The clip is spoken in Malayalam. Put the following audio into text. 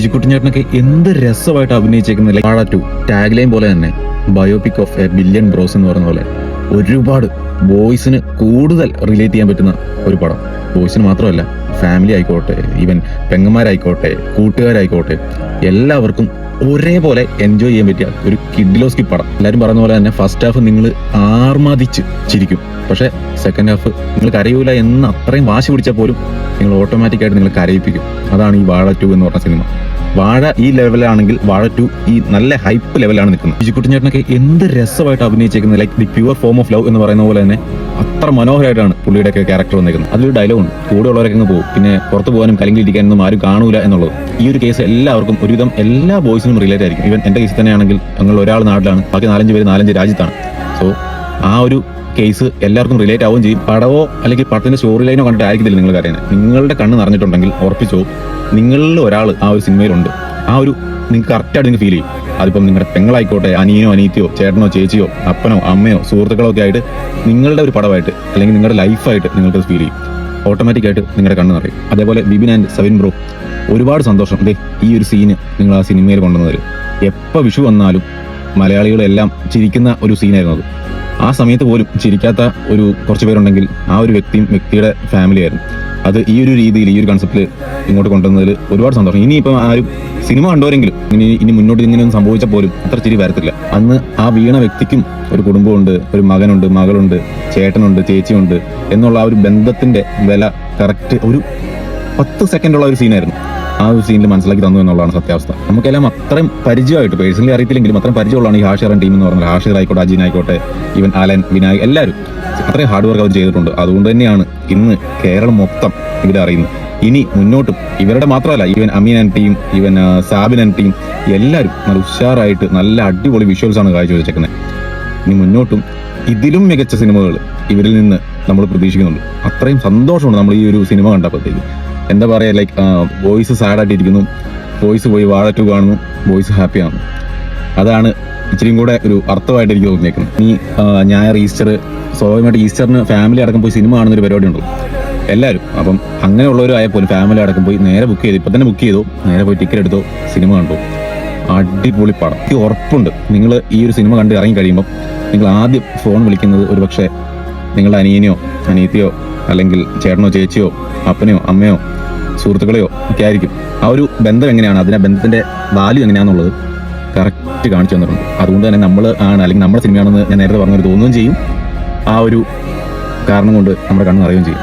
ബിജുക്കുട്ടൻ എന്ത് രസമായിട്ട് അഭിനയിച്ചേക്കുന്ന വാഴ 2 ടാഗ് ലൈൻ പോലെ തന്നെ biopic of a billion bros എന്ന് പറയുന്ന പോലെ ഒരുപാട് ബോയ്സിന് കൂടുതൽ റിലേറ്റ് ചെയ്യാൻ പറ്റുന്ന ഒരു പടം. ബോയ്സിന് മാത്രമല്ല, ഫാമിലി ആയിക്കോട്ടെ, ഈവൻ പെങ്ങന്മാരായിക്കോട്ടെ, കൂട്ടുകാരായിക്കോട്ടെ, എല്ലാവർക്കും ഒരേപോലെ എൻജോയ് ചെയ്യാൻ പറ്റിയ ഒരു കിഡിലോസ്കി പടം. എല്ലാവരും പറയുന്ന പോലെ തന്നെ ഫസ്റ്റ് ഹാഫ് നിങ്ങൾ ആർമാദിച്ച് ചിരിക്കും, പക്ഷെ സെക്കൻഡ് ഹാഫ് നിങ്ങൾ കരയൂല എന്ന് അത്രയും വാശി പിടിച്ചാൽ പോലും നിങ്ങൾ ഓട്ടോമാറ്റിക്കായിട്ട് നിങ്ങൾ കരയിപ്പിക്കും. അതാണ് ഈ വാഴ 2 എന്ന് പറഞ്ഞ സിനിമ. വാഴ ഈ ലെവലാണെങ്കിൽ വാഴ 2 ഈ നല്ല ഹൈപ്പ് ലെവലാണ് നിൽക്കുന്നത്. ബിജുക്കുട്ടൻ എന്ത് രസമായിട്ട് അഭിനയിച്ചേക്കുന്നത്, like the pure form of love എന്ന് പറയുന്ന പോലെ തന്നെ അത്ര മനോഹരമായിട്ടാണ് പുള്ളിയുടെയൊക്കെ ക്യാരക്ടർ വന്നിരിക്കുന്നത്. അതിലൊരു ഡയലോഗുണ്ട്, കൂടെ ഉള്ളവരൊക്കെ അങ്ങ് പോകും, പിന്നെ പുറത്ത് പോകാനും കലങ്കിലിരിക്കാനൊന്നും ആരും കാണൂല എന്നുള്ളത്. ഈ ഒരു കേസ് എല്ലാവർക്കും, ഒരുവിധം എല്ലാ ബോയ്സിനും റിലേറ്റ് ആയിരിക്കും. ഈവൻ എന്റെ കേസിൽ തന്നെയാണെങ്കിൽ ഞങ്ങൾ ഒരാൾ നാട്ടിലാണ്, ബാക്കി 4-5 പേര് 4-5 രാജ്യത്താണ്. സോ ആ ഒരു കേസ് എല്ലാവർക്കും റിലേറ്റ് ആവുകയും ചെയ്യും. പടവോ അല്ലെങ്കിൽ പടത്തിന്റെ സ്റ്റോറി ലൈനോ കണ്ടിട്ട് ആയിരിക്കത്തില്ല നിങ്ങൾ അറിയുന്നത്. നിങ്ങളുടെ കണ്ണ് നിറഞ്ഞിട്ടുണ്ടെങ്കിൽ ഉറപ്പിച്ചോ നിങ്ങളിൽ ഒരാൾ ആ ഒരു സിനിമയിലുണ്ട്. ആ ഒരു നിങ്ങൾക്ക് കറക്റ്റായിട്ട് നിങ്ങൾക്ക് ഫീൽ ചെയ്യും. അതിപ്പം നിങ്ങളുടെ പെങ്ങളായിക്കോട്ടെ, അനിയനോ അനിയത്തിയോ, ചേട്ടനോ ചേച്ചിയോ, അപ്പനോ അമ്മയോ, സുഹൃത്തുക്കളോ ഒക്കെ ആയിട്ട് നിങ്ങളുടെ ഒരു പടമായിട്ട് അല്ലെങ്കിൽ നിങ്ങളുടെ ലൈഫായിട്ട് നിങ്ങൾക്ക് ഫീൽ ചെയ്യും. ഓട്ടോമാറ്റിക്കായിട്ട് നിങ്ങളുടെ കണ്ണ് നിറയും. അതേപോലെ ബിബിൻ ആൻഡ് സവിൻ ബ്രോ, ഒരുപാട് സന്തോഷം ഈ ഒരു സീന് നിങ്ങൾ ആ സിനിമയിൽ കൊണ്ടുവന്നതിൽ. എപ്പോൾ വിഷു വന്നാലും മലയാളികളെല്ലാം ചിരിക്കുന്ന ഒരു സീനായിരുന്നു അത്. ആ സമയത്ത് പോലും ചിരിക്കാത്ത ഒരു കുറച്ച് പേരുണ്ടെങ്കിൽ ആ ഒരു വ്യക്തിയുടെ ഫാമിലി ആയിരുന്നു. അത് ഈ ഒരു രീതിയിൽ, ഈ ഒരു കൺസെപ്റ്റിൽ ഇങ്ങോട്ട് കൊണ്ടുവന്നതിൽ ഒരുപാട് സന്തോഷം. ഇനിയിപ്പം ആരും സിനിമ കണ്ടവരെങ്കിലും ഇനി മുന്നോട്ട് ഇങ്ങനെയൊന്നും സംഭവിച്ചാൽ പോലും അത്ര ചിരി വരത്തില്ല. അന്ന് ആ വീണ വ്യക്തിക്കും ഒരു കുടുംബമുണ്ട്, ഒരു മകനുണ്ട്, മകളുണ്ട്, ചേട്ടനുണ്ട്, ചേച്ചിയുണ്ട് എന്നുള്ള ആ ഒരു ബന്ധത്തിന്റെ വില കറക്റ്റ് ഒരു 10 സെക്കൻഡുള്ള ഒരു സീനായിരുന്നു. ആ ഒരു സീനിൽ മനസ്സിലാക്കി തന്നു എന്നുള്ളതാണ് സത്യാവസ്ഥ. നമുക്കെല്ലാം അത്രയും പരിചയമായിട്ട്, പേഴ്സണലി അറിയത്തില്ലെങ്കിലും അത്രയും പരിചയമുള്ളതാണ് ഈ ഹാഷിർ ടീം എന്ന് പറഞ്ഞാൽ. ഹാഷിർ ആയിക്കോട്ടെ, അജീൻ ആയിക്കോട്ടെ, ഈവൻ ആലൻ, വിനായക്, എല്ലാവരും അത്രയും ഹാർഡ് വർക്ക് അവർ ചെയ്തിട്ടുണ്ട്. അതുകൊണ്ട് തന്നെയാണ് ഇന്ന് കേരളം മൊത്തം ഇവരെ അറിയുന്നത്. ഇനി മുന്നോട്ടും ഇവരുടെ മാത്രമല്ല, even Ameen and team, even Sabin and team, എല്ലാവരും നല്ല ഉഷാറായിട്ട് നല്ല അടിപൊളി വിഷ്വൽസ് ആണ് കാഴ്ചവെച്ചേക്കുന്നത്. ഇനി മുന്നോട്ടും ഇതിലും മികച്ച സിനിമകൾ ഇവരിൽ നിന്ന് നമ്മൾ പ്രതീക്ഷിക്കുന്നുണ്ട്. അത്രയും സന്തോഷമുണ്ട് നമ്മൾ ഈ ഒരു സിനിമ കണ്ടപ്പോഴത്തേക്ക്. എന്താ പറയുക, ലൈക്ക് ബോയ്സ് സാഡായിട്ടിരിക്കുന്നു, ബോയ്സ് പോയി വാഴ 2 കാണുന്നു, ബോയ്സ് ഹാപ്പിയാണ്. അതാണ് ഇച്ചിരിയും കൂടെ ഒരു അർത്ഥമായിട്ട് എനിക്ക് തോന്നിയേക്കുന്നത്. ഈ ഞായർ, ഈസ്റ്റർ, സ്വാഭാവികമായിട്ട് ഈസ്റ്ററിന് ഫാമിലി അടക്കം പോയി സിനിമ കാണുന്നൊരു പരിപാടി ഉണ്ടല്ലോ എല്ലാവരും. അപ്പം അങ്ങനെയുള്ളവരായാൽ പോലും ഫാമിലി അടക്കം പോയി നേരെ ബുക്ക് ചെയ്തു, ഇപ്പം തന്നെ ബുക്ക് ചെയ്തോ, നേരെ പോയി ടിക്കറ്റ് എടുത്തോ, സിനിമ കണ്ടോ. അടിപൊളി പടം. എനിക്ക് ഉറപ്പുണ്ട് നിങ്ങൾ ഈ ഒരു സിനിമ കണ്ട് ഇറങ്ങി കഴിയുമ്പോൾ നിങ്ങൾ ആദ്യം ഫോൺ വിളിക്കുന്നത് ഒരു പക്ഷേ നിങ്ങളുടെ അനിയനെയോ അനിയത്തിയോ അല്ലെങ്കിൽ ചേട്ടനോ ചേച്ചിയോ അപ്പനെയോ അമ്മയോ സുഹൃത്തുക്കളെയോ ഒക്കെ ആയിരിക്കും. ആ ഒരു ബന്ധം എങ്ങനെയാണ്, അതിനെ ബന്ധത്തിന്റെ വാല്യൂ എങ്ങനെയാണെന്നുള്ളത് കറക്റ്റ് കാണിച്ചു തന്നിട്ടുണ്ട്. അതുകൊണ്ട് തന്നെ നമ്മൾ ആണ് അല്ലെങ്കിൽ നമ്മുടെ സിനിമയാണെന്ന് ഞാൻ നേരത്തെ പറഞ്ഞൊരു തോന്നുകയും ചെയ്യും. ആ ഒരു കാരണം കൊണ്ട് നമ്മുടെ കണ്ണ് നിറയുകയും ചെയ്യും.